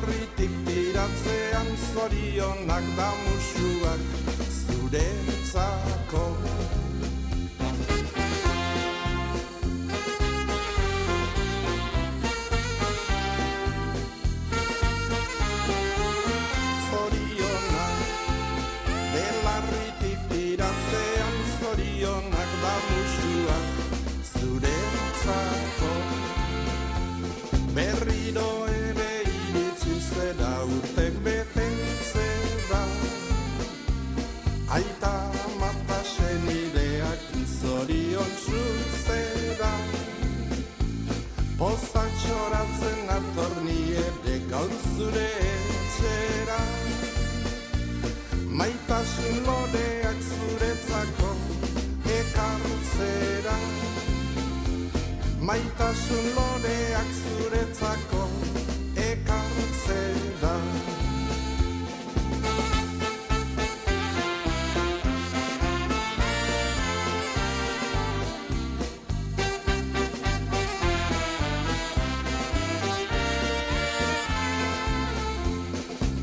Belarritik tiratzean zorionak da musuak zuretzako. Zorionak, belarritik tiratzean zorionak da musuak zuretzako. Berriro ere iritsi zera urtek betetzera, aita mata senideak zorion zuzera. Pozak txoratzen atorni ere gaur zure etxera, maitasun loreak zuretzako ekartzera. Maitasun loreak zuretzako ekartzera.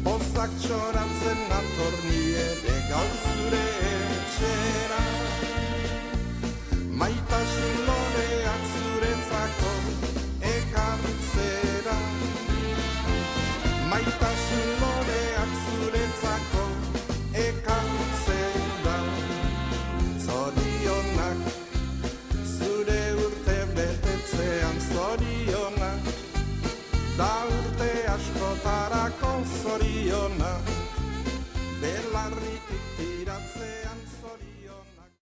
Pozak txoratzen atorni ere gaur zure etxera, maitasun loreak zuretzako ekartzera. Maitasun loreak zuretzako ekartzera. Zorionak, zure urte betetzean zorionak, da urte askotarako zorionak, belarritik